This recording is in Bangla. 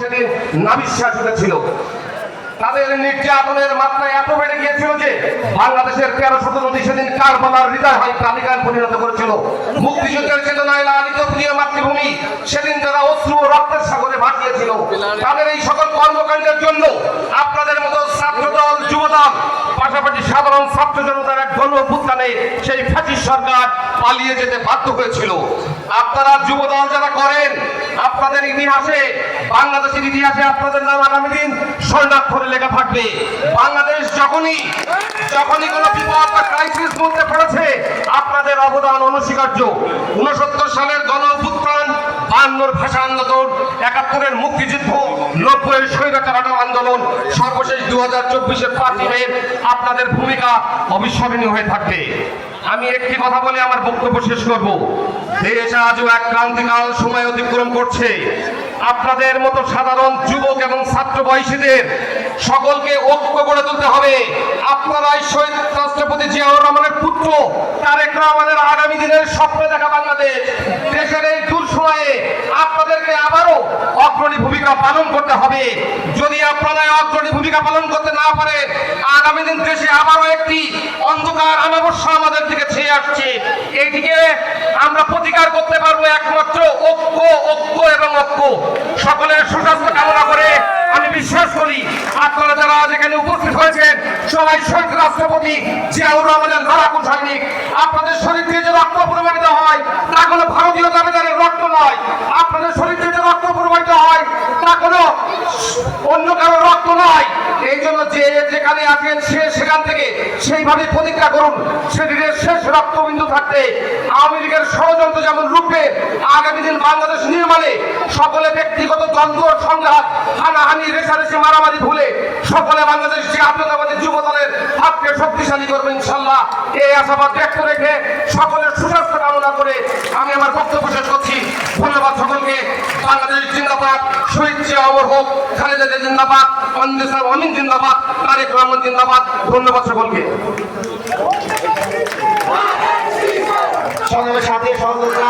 সেদিন নাবিশ্বাস উঠেছিল। তাদের নির্যাতনের মাত্রা এত বেড়ে গিয়েছিল যে বাংলাদেশের 13শত নদী সেদিন কারবালার হৃদয় হয় তালিকায় পরিণত করেছিল। মুক্তিযুদ্ধের চেতনায় লালিত প্রিয় মাতৃভূমি সেদিন তারা অশ্রু ও রক্তের সাগরে ভাসিয়েছিল। তাদের এই সকল কর্মকাণ্ডের জন্য আপনাদের মতো ছাত্রদল, যুবদল, পাশাপাশি সাধারণ ছাত্র জনতার এক গণ অভ্যুত্থানে সেই ফ্যাসিস্ট সরকার পালিয়ে যেতে বাধ্য হয়েছিল। আপনারা যুবদল যারা করেন, আপনাদের ইতিহাসে, বাংলাদেশের ইতিহাসে আপনাদের নাম আগামী দিন স্বর্ণাক্ষরে লেখা থাকবে। বাংলাদেশ যখনই কোনো বিপদ বা ক্রাইসিস মধ্যে পড়েছে, আপনাদের অবদান অনস্বীকার্য। 69 সালের গণ অভ্যুত্থান, 52 ভাষা আন্দোলন, 71-এর মুক্তিযুদ্ধ, 90-এর স্বৈরাচার হটাও আন্দোলন, সর্বশেষ 2024-এর 5ই মে আপনাদের ভূমিকা অবিস্মরণীয় হয়ে থাকবে। আমি একটি কথা বলে আমার বক্তব্য শেষ করব। দেশ আজও এক ক্রান্তিকাল সময় অতিক্রম করছে। আপনাদের মতো সাধারণ যুবক এবং ছাত্র বয়সীদের সকলকে ঐক্য গড়ে তুলতে হবে। আপনারাই শহীদ রাষ্ট্রপতি জিয়াউর রহমানের পুত্র তারেক রহমানের আগামী দিনের স্বপ্ন দেখা বাংলাদেশ। দেশের এই দূর সময়ে আপনাদেরকে আবারও অগ্রণী ভূমিকা পালন করতে হবে। যদি আপনারা অগ্রণী ভূমিকা পালন করতে না পারেন, আগামী দিন দেশে আবারও একটি অন্ধকার আমাবস্যা আমাদের দিকে ছেয়ে আসছে। এইদিকে আমরা প্রতিকার করতে পারবো একমাত্র ঐক্য, ঐক্য এবং ঐক্য। সকলের সুস্বাস্থ্য কামনা করে আমি বিশ্বাস করি আপনারা যারা যেখানে উপস্থিত হয়েছেন সবাই শহীদ রাষ্ট্রপতি জিয়াউর রহমানের লড়াকু সৈনিক। আপনাদের শরীর থেকে যে রক্ত প্রবাহিত হয় তা কোনো ভারতীয় দাবিদারের রক্ত নয়। আপনাদের শরীর থেকে যে রক্ত প্রবাহিত হয় তা কোনো অন্য কারো রক্ত নয়। এই জন্য যে যেখানে আছেন সেখান থেকে সেইভাবে প্রতিজ্ঞা করুন শরীরের শেষ রক্তবিন্দু থাকতে আওয়ামী লীগের ষড়যন্ত্র যেমন রূপে আগামী দিন বাংলাদেশ নির্মাণে সকলে ব্যক্তিগত দ্বন্দ্ব, সংঘাত, হানাহানি, রেষারেষি, মারামারি ভুলে সকলে বাংলাদেশ জাতীয়তাবাদী যুবদলের হাতকে শক্তিশালী করবে ইনশাল্লাহ। এই আশাবাদ ব্যক্ত রেখে সকলের সুস্বাস্থ্য কামনা করে আমি আমার বক্তব্য শেষ করছি। ধন্যবাদ সকলকে। বাংলাদেশ জিন্দাবাদ, শহীদ জিয়া অমর হোক, খালেদা জিয়া জিন্দাবাদ, অমিন জিন্দাবাদ, তারেক রহমান জিন্দাবাদ। ধন্যবাদ সকলকে। সংগ্রামের সাথে সহযোগিতা